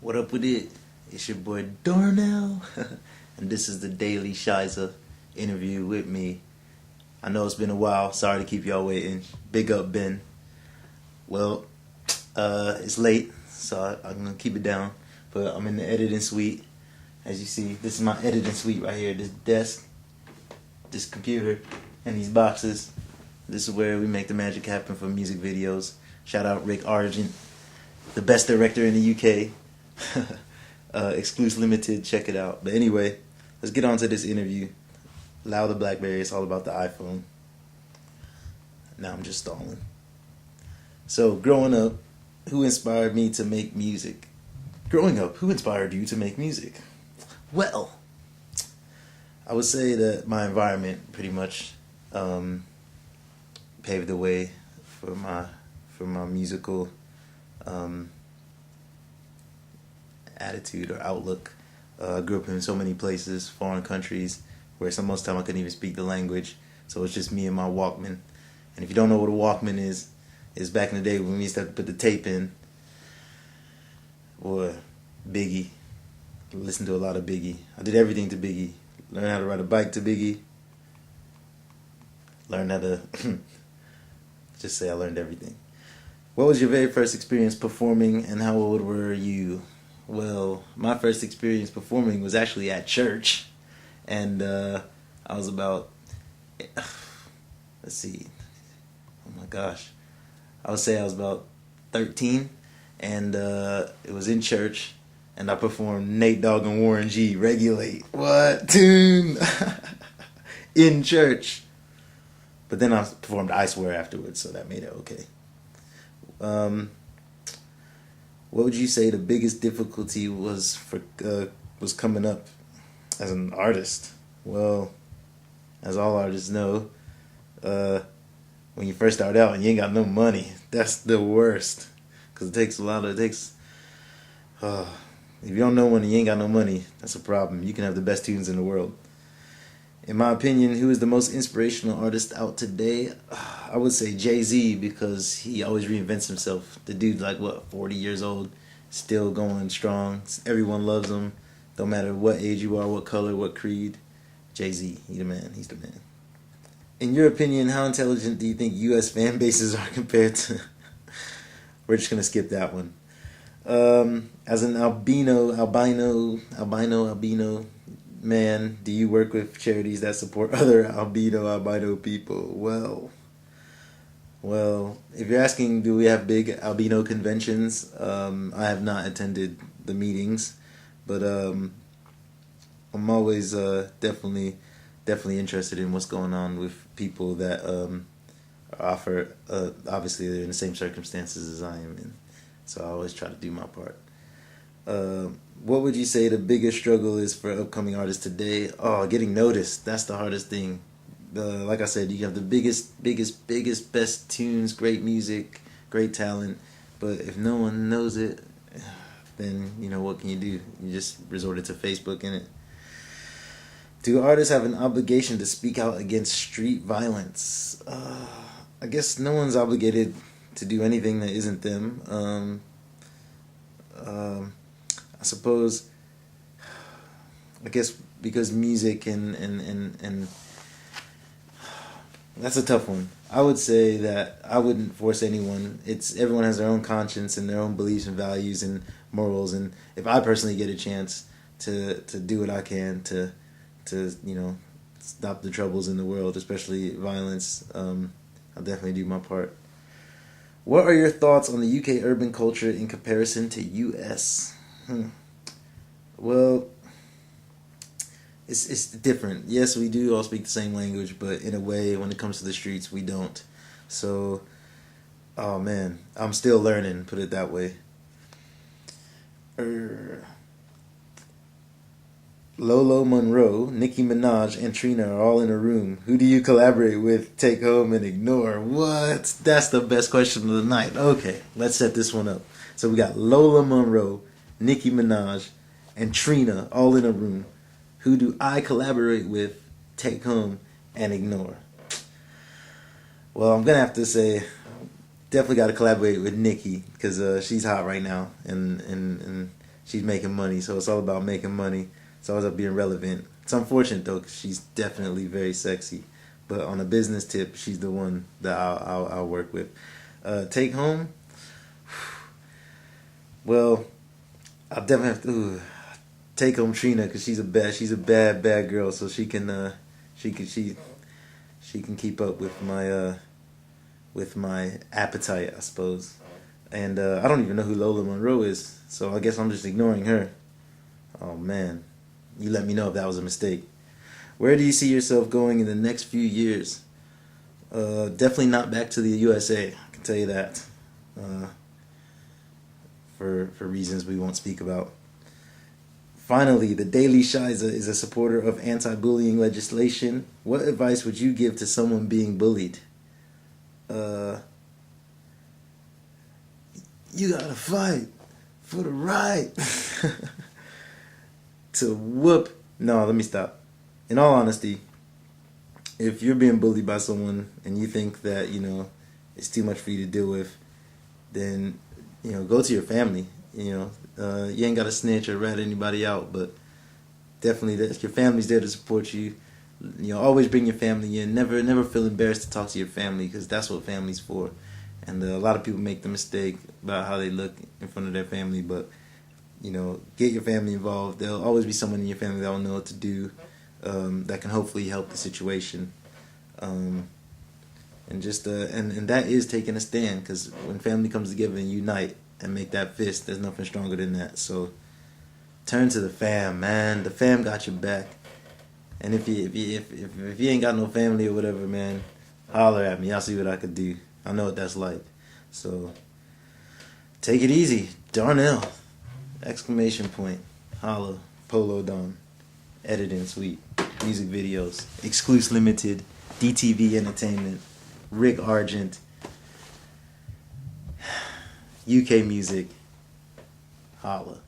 What up with it? It's your boy Darnell, and this is the Daily Scheisse interview with me. I know it's been a while. Sorry to keep y'all waiting. Big up, Ben. Well, it's late, so I'm gonna keep it down. But I'm in the editing suite. As you see, this is my editing suite right here. This desk, this computer, and these boxes. This is where we make the magic happen for music videos. Shout out Rick Argent, the best director in the UK. Exclusive limited, check it out. But anyway, let's get on to this interview. Allow the BlackBerry, it's all about the iPhone. Now I'm just stalling. So, growing up, who inspired me to make music? Growing up, who inspired you to make music? Well, I would say that my environment pretty much paved the way for my musical attitude or outlook. I grew up in so many places, foreign countries, where most of the time I couldn't even speak the language. So it's just me and my Walkman. And if you don't know what a Walkman is back in the day when we used to have to put the tape in. Boy, Biggie. Listened to a lot of Biggie. I did everything to Biggie. Learned how to ride a bike to Biggie. Learned how to just say I learned everything. What was your very first experience performing, and how old were you? Well, my first experience performing was actually at church, and I was about, let's see, oh my gosh, I would say I was about 13, and it was in church, and I performed Nate Dogg and Warren G, Regulate. What? Tune! In church. But then I performed I Swear afterwards, so that made it okay. What would you say the biggest difficulty was coming up as an artist? Well, as all artists know, when you first start out and you ain't got no money, that's the worst. Because if you don't know when you ain't got no money, that's a problem. You can have the best tunes in the world. In my opinion, who is the most inspirational artist out today? I would say Jay-Z, because he always reinvents himself. The dude's 40 years old, still going strong. Everyone loves him. Don't matter what age you are, what color, what creed. Jay-Z, he's the man. He's the man. In your opinion, how intelligent do you think U.S. fan bases are compared to... We're just going to skip that one. As an albino man, do you work with charities that support other albino people? Well, if you're asking, do we have big albino conventions? I have not attended the meetings, but I'm always definitely interested in what's going on with people that offer. Obviously, they're in the same circumstances as I am in, so I always try to do my part. What would you say the biggest struggle is for upcoming artists today? Oh, getting noticed. That's the hardest thing. Like I said, you have the biggest, best tunes, great music, great talent. But if no one knows it, then, what can you do? You just resort to Facebook, innit? Do artists have an obligation to speak out against street violence? I guess no one's obligated to do anything that isn't them. I guess because music and that's a tough one. I would say that I wouldn't force anyone. Everyone has their own conscience and their own beliefs and values and morals, and if I personally get a chance to do what I can to stop the troubles in the world, especially violence, I'll definitely do my part. What are your thoughts on the UK urban culture in comparison to US? Well, it's different. Yes, we do all speak the same language, but in a way, when it comes to the streets, we don't. So, oh man, I'm still learning, put it that way. Lola Monroe, Nicki Minaj, and Trina are all in a room. Who do you collaborate with, take home, and ignore? What? That's the best question of the night. Okay, let's set this one up. So we got Lola Monroe, Nicki Minaj, and Trina all in a room. Who do I collaborate with, take home, and ignore? Well, I'm going to have to say, definitely got to collaborate with Nicki, because she's hot right now, and she's making money. So it's all about making money. It's always about being relevant. It's unfortunate though, because she's definitely very sexy. But on a business tip, she's the one that I'll work with. Take home. Well, I'll definitely have to take home Trina, because she's a bad girl. So she can keep up with my appetite, I suppose. And I don't even know who Lola Monroe is, so I guess I'm just ignoring her. Oh man, you let me know if that was a mistake. Where do you see yourself going in the next few years? Definitely not back to the USA, I can tell you that. For reasons we won't speak about. Finally, the Daily Scheisse is a supporter of anti-bullying legislation. What advice would you give to someone being bullied? You gotta fight for the right to whoop. No, let me stop. In all honesty, if you're being bullied by someone and you think that, it's too much for you to deal with, then, go to your family. You ain't got to snitch or rat anybody out, but definitely your family's there to support you. Always bring your family in. Never feel embarrassed to talk to your family, because that's what family's for. And a lot of people make the mistake about how they look in front of their family, but get your family involved. There'll always be someone in your family that will know what to do, that can hopefully help the situation. And that is taking a stand, because when family comes together and unite and make that fist, there's nothing stronger than that. So turn to the fam, man. The fam got your back. And if you ain't got no family or whatever, man, holler at me. I'll see what I could do. I know what that's like. So take it easy, Darnell! ! Holla, Polo Don. Editing suite, music videos, Exclusive Limited, DTV Entertainment, Rick Argent, UK Music. Holla.